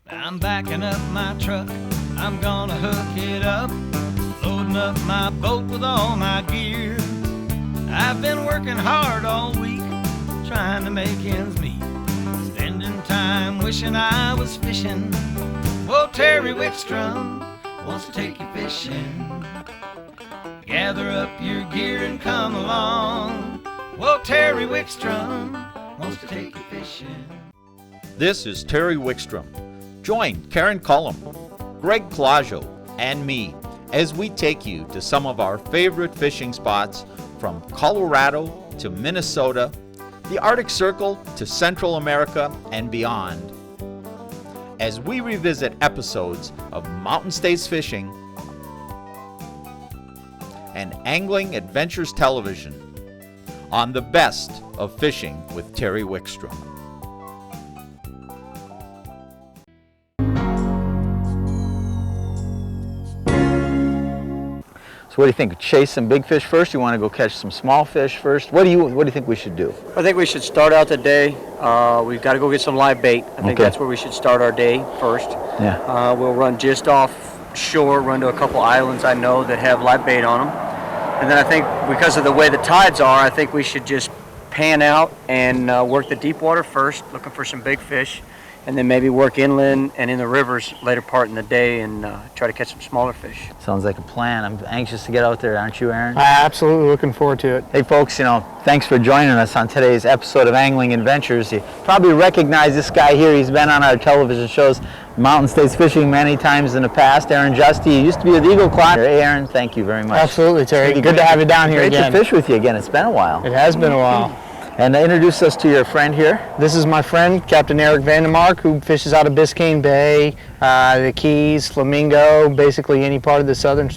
I'm backing up my truck, I'm gonna hook it up, loading up my boat with all my gear. I've been working hard all week, trying to make ends meet, spending time wishing I was fishing. Well, Terry Wickstrom wants to take you fishing. Gather up your gear and come along. Well, Terry Wickstrom wants to take you fishing. This is Terry Wickstrom. Join Karen Cullum, Greg Claggio, and me as we take you to some of our favorite fishing spots from Colorado to Minnesota, the Arctic Circle to Central America and beyond, as we revisit episodes of Mountain States Fishing and Angling Adventures Television on the best of fishing with Terry Wickstrom. So what do you think? Chase some big fish first? You want to go catch some small fish first? What do you think we should do? I think we should start out the day. We've got to go get some live bait. I think that's where we should start our day first. Yeah. We'll run just offshore, run to a couple islands I know that have live bait on them. And then I think because of the way the tides are, I think we should just pan out and work the deep water first, looking for some big fish, and then maybe work inland and in the rivers later part in the day and try to catch some smaller fish. Sounds like a plan. I'm anxious to get out there, aren't you, Aaron? Absolutely looking forward to it. Hey folks, thanks for joining us on today's episode of Angling Adventures. You probably recognize this guy here. He's been on our television shows, Mountain States Fishing, many times in the past. Aaron Justy, he used to be with Eagle Claw. Hey Aaron, thank you very much. Absolutely, Terry. Good to have you down here again. Great to fish with you again. It's been a while. It has been a while. And introduce us to your friend here. This is my friend, Captain Eric VanDemark, who fishes out of Biscayne Bay, the Keys, Flamingo, basically any part of the southern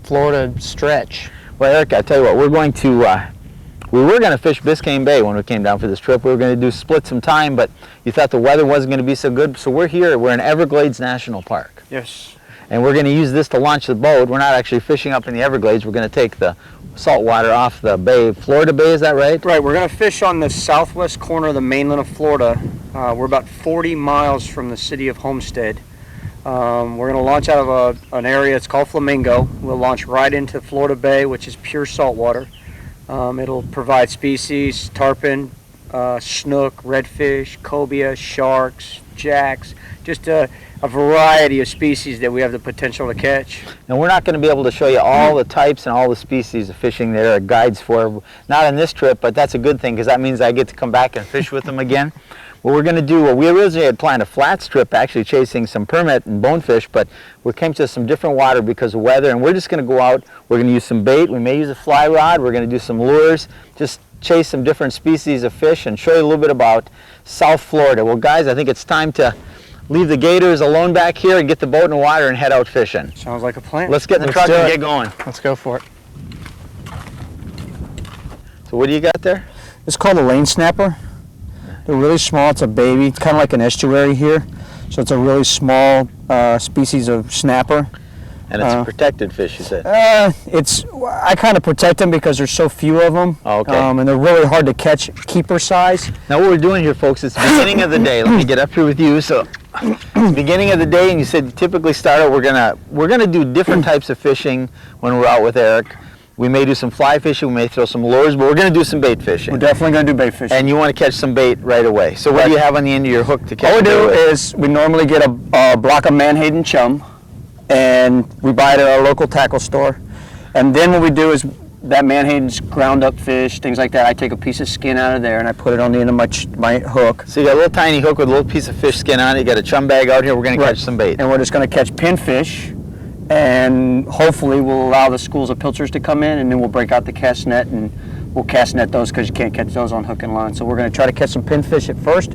Florida stretch. Well, Eric, I tell you what, we were going to fish Biscayne Bay when we came down for this trip. We were going to split some time, but you thought the weather wasn't going to be so good, so we're here. We're in Everglades National Park. Yes. And we're going to use this to launch the boat. We're not actually fishing up in the Everglades. We're going to take the saltwater off the bay. Florida Bay, is that right? Right, we're going to fish on the southwest corner of the mainland of Florida. We're about 40 miles from the city of Homestead. We're going to launch out of an area, it's called Flamingo. We'll launch right into Florida Bay, which is pure saltwater. It'll provide species, tarpon, snook, redfish, cobia, sharks, jacks, just a variety of species that we have the potential to catch. Now we're not going to be able to show you all the types and all the species of fishing there are guides for, not on this trip, but that's a good thing because that means I get to come back and fish with them again. What we're going to do, we originally had planned a flat strip actually chasing some permit and bonefish, but we came to some different water because of weather, and we're just going to go out, we're going to use some bait, we may use a fly rod, we're going to do some lures, just chase some different species of fish and show you a little bit about South Florida. Well guys, I think it's time to leave the gators alone back here and get the boat in the water and head out fishing. Sounds like a plan. Let's get in the truck and get going. Let's go for it. So what do you got there? It's called a lane snapper. They're really small. It's a baby. It's kind of like an estuary here. So it's a really small species of snapper. And it's a protected fish, you said? I kind of protect them because there's so few of them. Oh, okay. And they're really hard to catch, keeper size. Now what we're doing here, folks, it's the beginning of the day. Let me get up here with you. So it's the beginning of the day, and you said you typically start out, we're gonna do different types of fishing when we're out with Eric. We may do some fly fishing, we may throw some lures, but we're going to do some bait fishing. We're definitely going to do bait fishing. And you want to catch some bait right away. So what do you have on the end of your hook to catch? All we do is we normally get a block of Manhattan chum, and we buy it at our local tackle store. And then what we do is that Manhattan's ground up fish, things like that. I take a piece of skin out of there and I put it on the end of my hook. So you got a little tiny hook with a little piece of fish skin on it. You got a chum bag out here. We're going to catch some bait. And we're just going to catch pinfish. And hopefully we'll allow the schools of pilchers to come in, and then we'll break out the cast net and we'll cast net those because you can't catch those on hook and line. So we're going to try to catch some pinfish at first,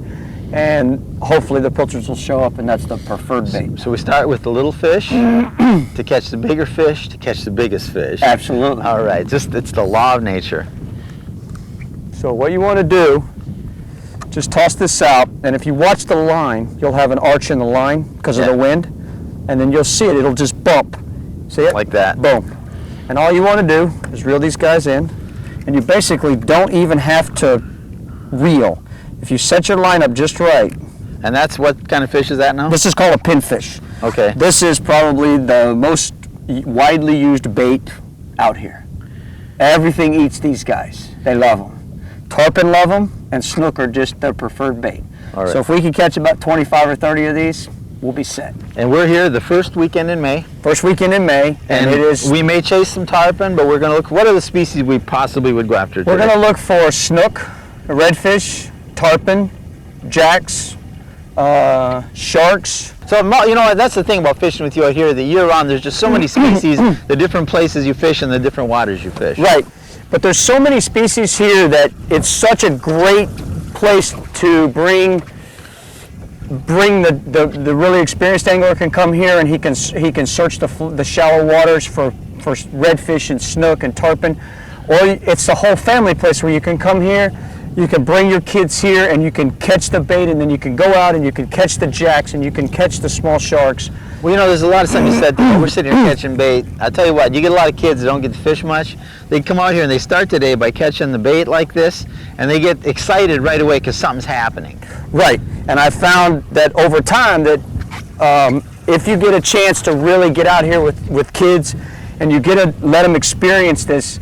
and hopefully the pilchers will show up, and that's the preferred bait. So we start with the little fish to catch the bigger fish to catch the biggest fish. Absolutely. All right, it's the law of nature. So what you want to do, just toss this out, and if you watch the line, you'll have an arch in the line because of the wind. And then you'll see it, it'll just bump. See it? Like that. Boom. And all you want to do is reel these guys in, and you basically don't even have to reel. If you set your line up just right, And that's what kind of fish is that now? This is called a pinfish. Okay. This is probably the most widely used bait out here. Everything eats these guys. They love them. Tarpon love them, and snook are just their preferred bait. All right. So if we can catch about 25 or 30 of these, we'll be set. And we're here the first weekend in May. First weekend in May, and it is. We may chase some tarpon, but we're going to look. What are the species we possibly would go after today? We're going to look for snook, redfish, tarpon, jacks, sharks. So, you know, that's the thing about fishing with you out here. The year-round, there's just so many species, the different places you fish and the different waters you fish. Right, but there's so many species here that it's such a great place to bring the really experienced angler can come here, and he can search the shallow waters for redfish and snook and tarpon, or it's the whole family place where you can come here. You can bring your kids here and you can catch the bait, and then you can go out and you can catch the jacks and you can catch the small sharks. Well, you know, there's a lot of times you said, we're sitting here catching bait. I tell you what, you get a lot of kids that don't get to fish much. They come out here and they start today by catching the bait like this, and they get excited right away because something's happening. Right, and I found that over time that if you get a chance to really get out here with kids and you get to let them experience this,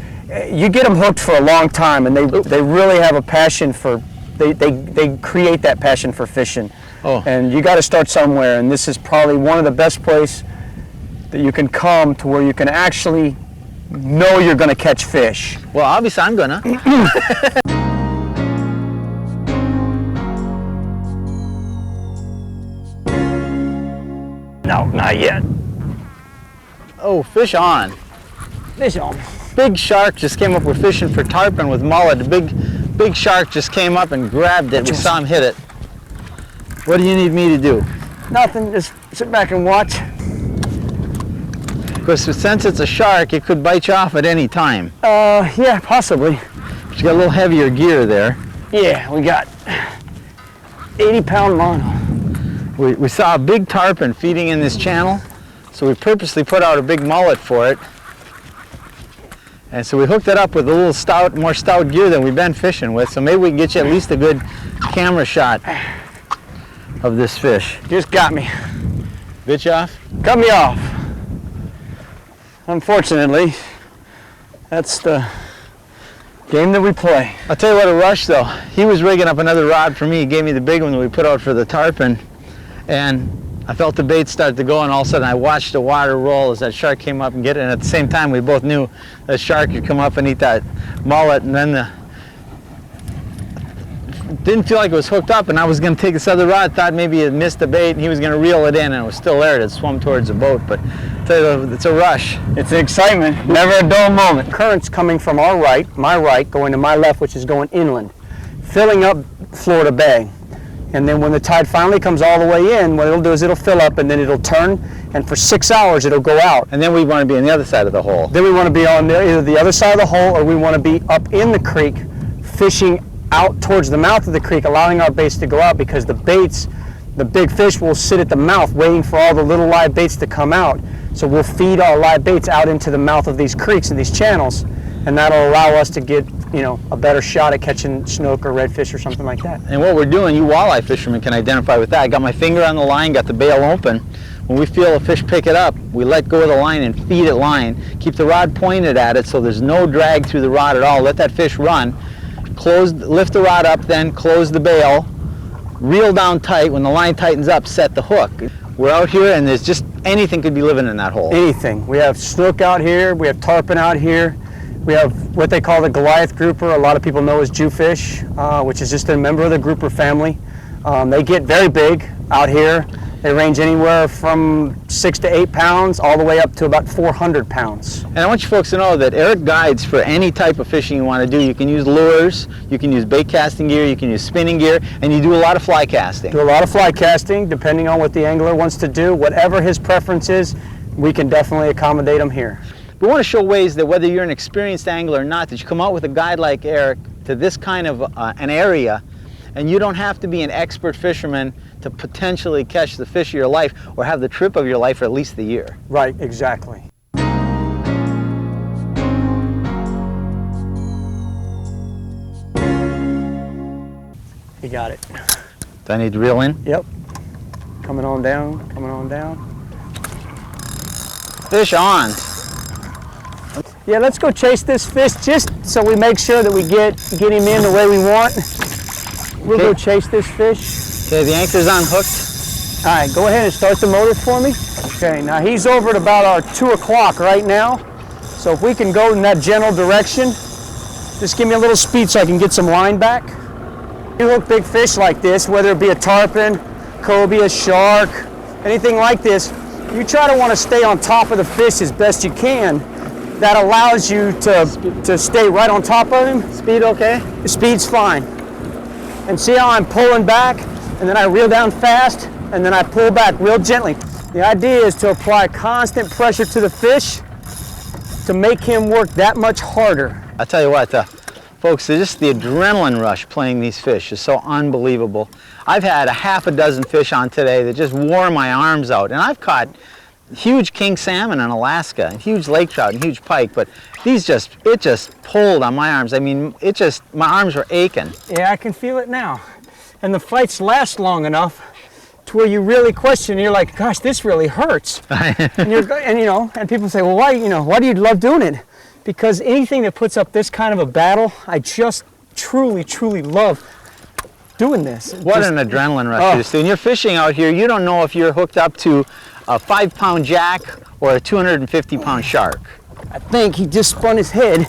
you get them hooked for a long time, and they really have a passion for, they create that passion for fishing. Oh. And you got to start somewhere, and this is probably one of the best places that you can come to where you can actually know you're going to catch fish. Well, obviously I'm gonna. No, not yet. Oh, fish on. Fish on. Big shark just came up. We're fishing for tarpon with mullet. A big shark just came up and grabbed it. We saw him hit it. What do you need me to do? Nothing, just sit back and watch. Of course, since it's a shark, it could bite you off at any time. Yeah, possibly. But you got a little heavier gear there. Yeah, we got 80-pound mono. We saw a big tarpon feeding in this channel, so we purposely put out a big mullet for it. And so we hooked it up with a little more stout gear than we've been fishing with, so maybe we can get you at least a good camera shot of this fish. Just got me. Bit you off? Cut me off. Unfortunately, that's the game that we play. I'll tell you what, a rush though. He was rigging up another rod for me. He gave me the big one that we put out for the tarpon, and I felt the bait start to go, and all of a sudden I watched the water roll as that shark came up and get it, and at the same time we both knew that shark could come up and eat that mullet, and then didn't feel like it was hooked up, and I was going to take this other rod, thought maybe it missed the bait, and he was going to reel it in, and it was still there. It swum towards the boat, but I'll tell you, it's a rush. It's an excitement, never a dull moment. Current's coming from our right, my right, going to my left, which is going inland, filling up Florida Bay. And then when the tide finally comes all the way in, what it'll do is it'll fill up, and then it'll turn, and for 6 hours it'll go out. And then we want to be on the other side of the hole. Then we want to be on either the other side of the hole, or we want to be up in the creek, fishing out towards the mouth of the creek, allowing our baits to go out, because the baits, the big fish will sit at the mouth waiting for all the little live baits to come out. So we'll feed our live baits out into the mouth of these creeks and these channels, and that'll allow us to get, you know, a better shot at catching snook or redfish or something like that. And what we're doing, you walleye fishermen can identify with that. I got my finger on the line, got the bail open. When we feel a fish pick it up, we let go of the line and feed it line. Keep the rod pointed at it so there's no drag through the rod at all. Let that fish run. Lift the rod up, then close the bail. Reel down tight. When the line tightens up, set the hook. We're out here, and there's just anything could be living in that hole. Anything. We have snook out here. We have tarpon out here. We have what they call the Goliath grouper. A lot of people know as Jewfish, which is just a member of the grouper family. They get very big out here. They range anywhere from 6 to 8 pounds all the way up to about 400 pounds. And I want you folks to know that Eric guides for any type of fishing you want to do. You can use lures, you can use bait casting gear, you can use spinning gear, and you do a lot of fly casting. Do a lot of fly casting, depending on what the angler wants to do. Whatever his preference is, we can definitely accommodate him here. We want to show ways that whether you're an experienced angler or not, that you come out with a guide like Eric to this kind of an area, and you don't have to be an expert fisherman to potentially catch the fish of your life or have the trip of your life for at least the year. Right, exactly. You got it. Do I need to reel in? Yep. Coming on down, coming on down. Fish on. Yeah, let's go chase this fish just so we make sure that we get him in the way we want. We'll go chase this fish. Okay, the anchor's unhooked. All right, go ahead and start the motor for me. Okay, now he's over at about our 2 o'clock right now. So if we can go in that general direction, just give me a little speed so I can get some line back. You hook big fish like this, whether it be a tarpon, cobia, shark, anything like this, you try to want to stay on top of the fish as best you can. That allows you to stay right on top of him. Speed okay? The speed's fine. And see how I'm pulling back, and then I reel down fast, and then I pull back real gently. The idea is to apply constant pressure to the fish to make him work that much harder. I'll tell you what, folks, just the adrenaline rush playing these fish is so unbelievable. I've had a half a dozen fish on today that just wore my arms out, and I've caught huge king salmon in Alaska, and huge lake trout, and huge pike, but it just pulled on my arms. I mean, my arms were aching. Yeah, I can feel it now. And the fights last long enough to where you really question, you're like, gosh, this really hurts. and people say, well, why do you love doing it? Because anything that puts up this kind of a battle, I just truly, truly love doing this. What an adrenaline rush it is. When you're fishing out here, you don't know if you're hooked up to a 5-pound jack or a 250-pound shark. I think he just spun his head,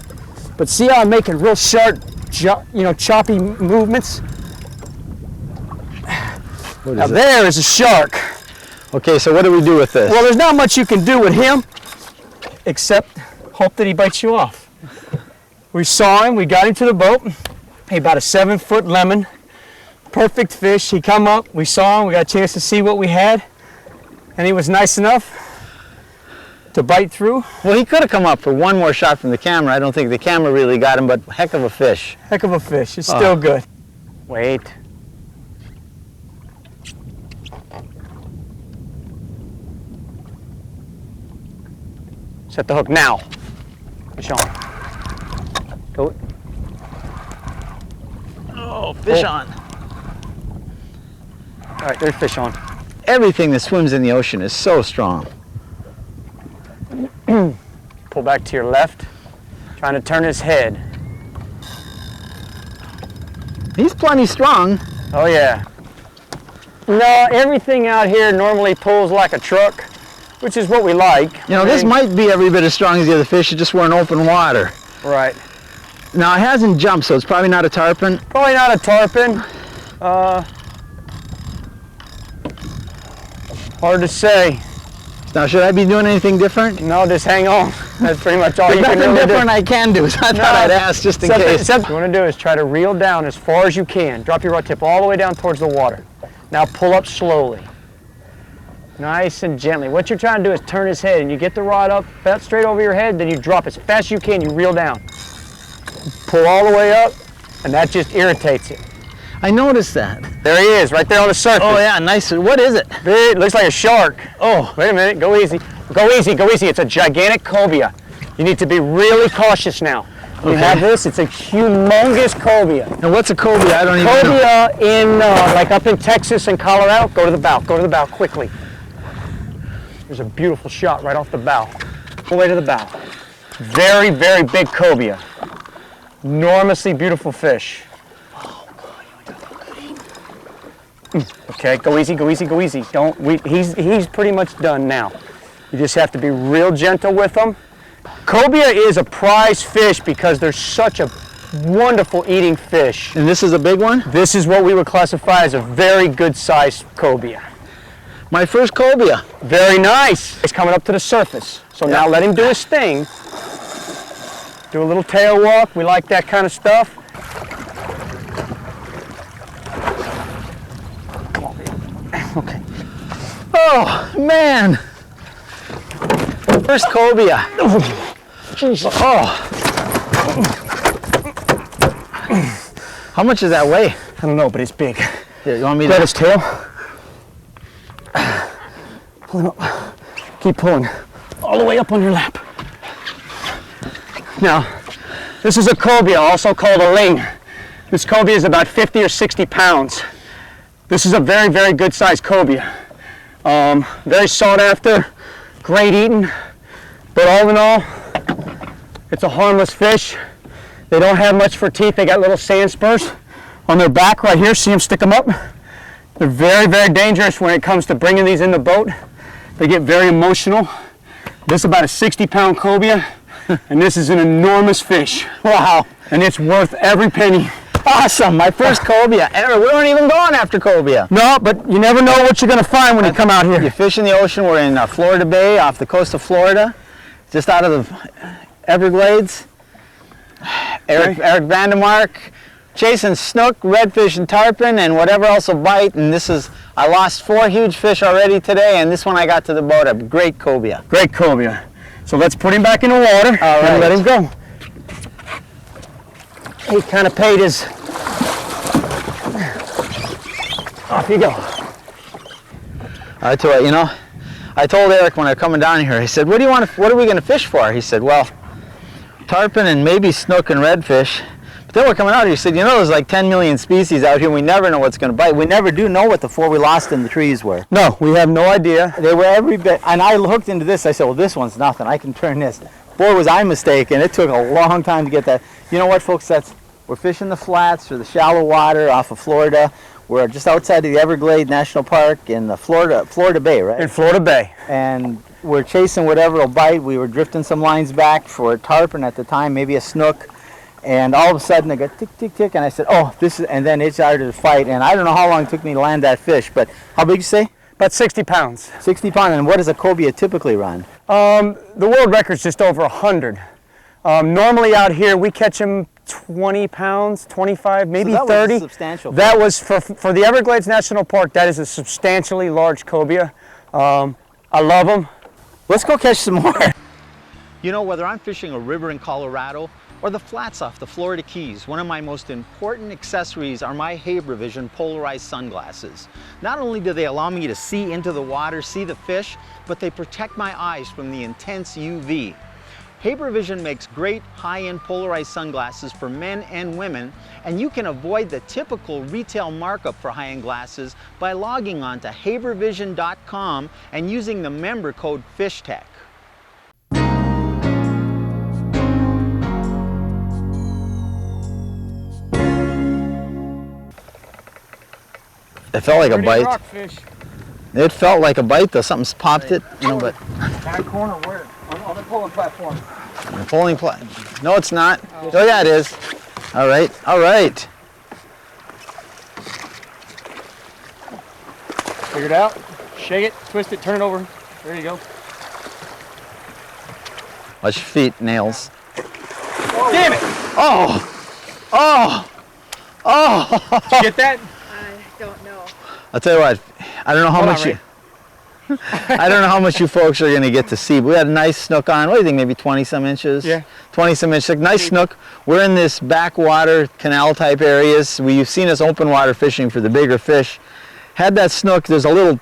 but see how I'm making real sharp, choppy movements? Now there is a shark. Okay, so what do we do with this? Well, there's not much you can do with him, except hope that he bites you off. We saw him, we got him to the boat. Hey, about a 7-foot lemon, perfect fish. He come up, we saw him, we got a chance to see what we had, and he was nice enough to bite through. Well, he could have come up for one more shot from the camera. I don't think the camera really got him, but heck of a fish. Heck of a fish, it's still good. Wait. Set the hook now. Fish on. Go. Oh, fish on. All right, there's fish on. Everything that swims in the ocean is so strong. Pull back to your left, trying to turn his head. He's plenty strong. Oh yeah. No, everything out here normally pulls like a truck, which is what we like. You know, this might be every bit as strong as the other fish, it just we're in open water. Right. Now it hasn't jumped, so it's probably not a tarpon. Probably not a tarpon. Hard to say. Now, should I be doing anything different? No, just hang on. That's pretty much all There's you can nothing really different do. I can do, so I thought I'd ask just in case. Except what you want to do is try to reel down as far as you can. Drop your rod tip all the way down towards the water. Now pull up slowly. Nice and gently. What you're trying to do is turn his head, and you get the rod up about straight over your head, then you drop as fast as you can, you reel down. Pull all the way up, and that just irritates it. I noticed that. There he is, right there on the surface. Oh yeah, nice. What is it? It looks like a shark. Oh, Wait a minute, go easy. Go easy, go easy. It's a gigantic cobia. You need to be really cautious now. When you have this, it's a humongous cobia. and what's a cobia? I don't even know. Cobia in, like up in Texas and Colorado, go to the bow quickly. There's a beautiful shot right off the bow. All the way to the bow. Very, very big cobia. Enormously beautiful fish. Okay, go easy, go easy, go easy. He's pretty much done now. You just have to be real gentle with them. Cobia is a prize fish because they're such a wonderful eating fish. And this is a big one? This is what we would classify as a very good sized cobia. My first cobia. Very nice. He's coming up to the surface. So now let him do his thing. Do a little tail walk. We like that kind of stuff. Okay. Oh, man. First cobia. Oh. How much does that weigh? I don't know, but it's big. Here, you want me Grab to? his tail. Pull him up. Keep pulling. All the way up on your lap. Now, this is a cobia, also called a ling. This cobia is about 50 or 60 pounds. This is a very, very good sized cobia. Very sought after, great eating, but all in all, it's a harmless fish. They don't have much for teeth. They got little sand spurs on their back right here. See them stick them up? They're very, very dangerous when it comes to bringing these in the boat. They get very emotional. This is about a 60-pound cobia, and this is an enormous fish. Wow. And it's worth every penny. Awesome, my first cobia ever. We weren't even going after cobia. No, but you never know what you're going to find when you come out here. You fish in the ocean. We're in Florida Bay off the coast of Florida, just out of the Everglades. Eric VanDemark, chasing snook, redfish, and tarpon, and whatever else will bite. And I lost 4 huge fish already today, and this one I got to the boat, a great cobia. Great cobia. So let's put him back in the water and let him go. He kind of paid his... Off you go. I told I told Eric when I was coming down here, he said, what are we going to fish for? He said, well, tarpon and maybe snook and redfish. But then we're coming out here, he said, there's like 10 million species out here. We never know what's going to bite. We never do know what the 4 we lost in the trees were. No, we have no idea. They were every bit, and I hooked into this. I said, well, this one's nothing. I can turn this. Boy, was I mistaken. It took a long time to get that. You know what, folks? We're fishing the flats or the shallow water off of Florida. We're just outside of the Everglades National Park in the Florida Bay, right? In Florida Bay. And we're chasing whatever will bite. We were drifting some lines back for tarpon at the time, maybe a snook. And all of a sudden, I got tick, tick, tick, and I said, oh, this is, and then it started to fight. And I don't know how long it took me to land that fish, but how big you say? About 60 pounds. 60 pounds, and what does a cobia typically run? The world record's just over 100. Normally out here, we catch them 20 pounds, 25, maybe so that 30. Was substantial. That was for the Everglades National Park. That is a substantially large cobia. I love them. Let's go catch some more. Whether I'm fishing a river in Colorado or the flats off the Florida Keys, one of my most important accessories are my Vision polarized sunglasses. Not only do they allow me to see into the water, see the fish, but they protect my eyes from the intense UV. Vision makes great high-end polarized sunglasses for men and women, and you can avoid the typical retail markup for high-end glasses by logging on to habervision.com and using the member code FISHTECH. It felt like a bite. Rockfish. It felt like a bite though. Something's popped it, but. Back corner where? On the pulling platform. No, it's not. Oh yeah, it is. All right, all right. Figure it out. Shake it, twist it, turn it over. There you go. Watch your feet, nails. Damn it! Oh! Did you get that? I don't know. I'll tell you what. I don't know how much you. I don't know how much you folks are going to get to see, but we had a nice snook on. What do you think, maybe 20-some inches? Yeah. 20-some inches. Nice snook. We're in this backwater, canal-type areas. You've seen us open water fishing for the bigger fish. Had that snook, there's a little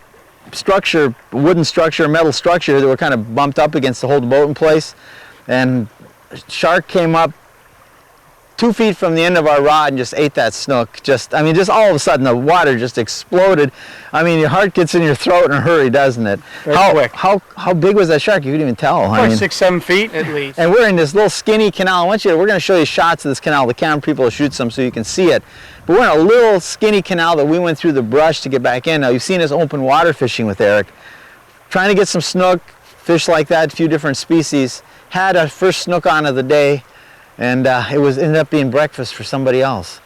structure, wooden structure, metal structure that were kind of bumped up against to hold the boat in place. And a shark came up 2 feet from the end of our rod and just ate that snook. Just all of a sudden the water just exploded. I mean, your heart gets in your throat in a hurry, doesn't it? Quick. How big was that shark? You couldn't even tell. Probably 6-7 feet at least. And we're in this little skinny canal. We're going to show you shots of this canal. The camera people will shoot some so you can see it. But we're in a little skinny canal that we went through the brush to get back in. Now, you've seen us open water fishing with Eric. Trying to get some snook, fish like that, a few different species. Had our first snook on of the day. And ended up being breakfast for somebody else.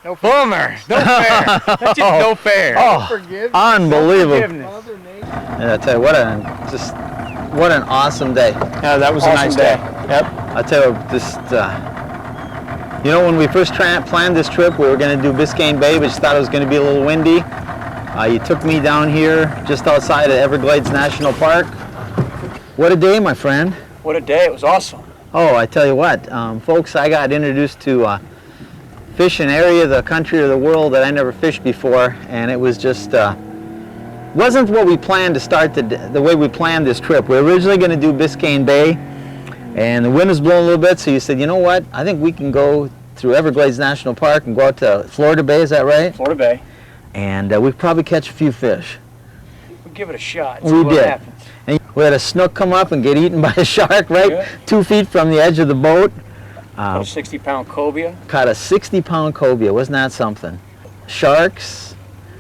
No boomer. No fair. That's just no fair. Oh, unbelievable. Yeah, I tell you, what an awesome day. Yeah, that was a nice day. Yep. I tell you, when we first planned this trip, we were going to do Biscayne Bay, but just thought it was going to be a little windy. You took me down here just outside of Everglades National Park. What a day, my friend. What a day. It was awesome. Oh, I tell you what, folks, I got introduced to fish an area of the country or the world that I never fished before, and it was just, wasn't what we planned to start the way we planned this trip. We were originally going to do Biscayne Bay, and the wind was blowing a little bit, so you said, you know what, I think we can go through Everglades National Park and go out to Florida Bay, is that right? Florida Bay. And we probably catch a few fish. We'll give it a shot. We See what did. happens. And we had a snook come up and get eaten by a shark right Yeah. 2 feet from the edge of the boat. About a 60-pound cobia. Caught a 60-pound cobia, wasn't that something? Sharks,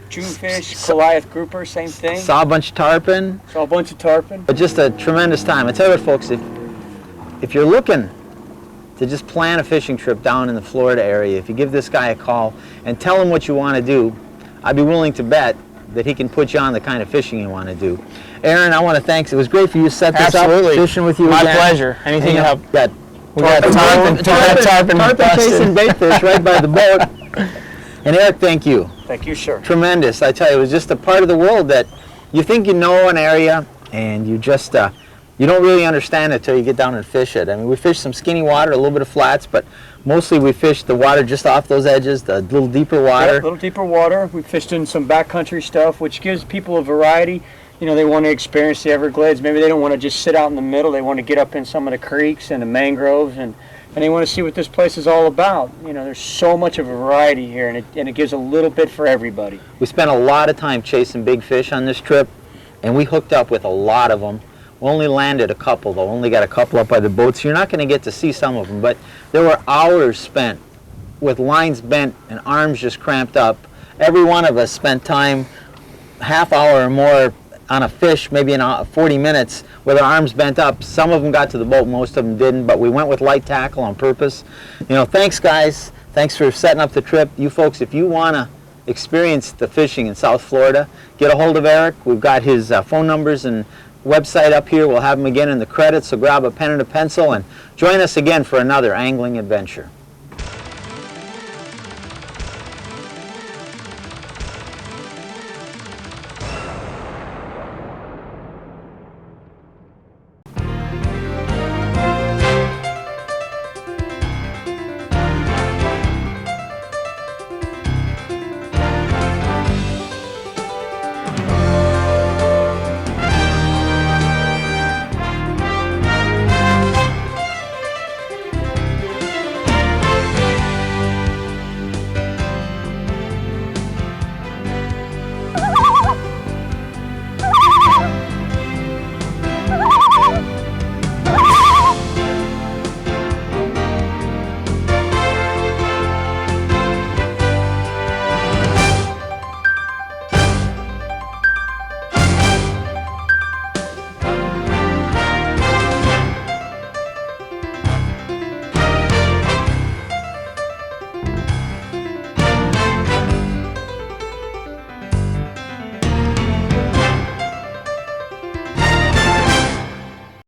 Junefish, Goliath grouper, same thing. saw a bunch of tarpon, Saw a bunch of tarpon. but just a tremendous time. I tell you what, folks, if you're looking to just plan a fishing trip down in the Florida area, if you give this guy a call and tell him what you want to do, I'd be willing to bet that he can put you on the kind of fishing you want to do. Aaron, I want to thank you. It was great for you to set this Absolutely. up, fishing with you My again. pleasure. Anything to help. We got tarpon chasing baitfish right by the boat. And Eric, thank you. Thank you, sir. Tremendous. I tell you, it was just a part of the world that you think you know an area and you just you don't really understand it till you get down and fish it. I mean, we fished some skinny water, a little bit of flats, but mostly we fished the water just off those edges, the little deeper water. Yeah, a little deeper water. We fished in some backcountry stuff, which gives people a variety. You know, they want to experience the Everglades. Maybe they don't want to just sit out in the middle. They want to get up in some of the creeks and the mangroves, and they want to see what this place is all about. You know, there's so much of a variety here, and it gives a little bit for everybody. We spent a lot of time chasing big fish on this trip, and we hooked up with a lot of them. We only landed a couple, though. Only got a couple up by the boat, so you're not going to get to see some of them. But there were hours spent with lines bent and arms just cramped up. Every one of us spent time, half hour or more, on a fish, maybe in 40 minutes, with our arms bent up. Some of them got to the boat, most of them didn't, but we went with light tackle on purpose. You know, thanks, guys. Thanks for setting up the trip. You folks, if you want to experience the fishing in South Florida, get a hold of Eric. We've got his phone numbers and website up here. We'll have them again in the credits, so grab a pen and a pencil and join us again for another angling adventure.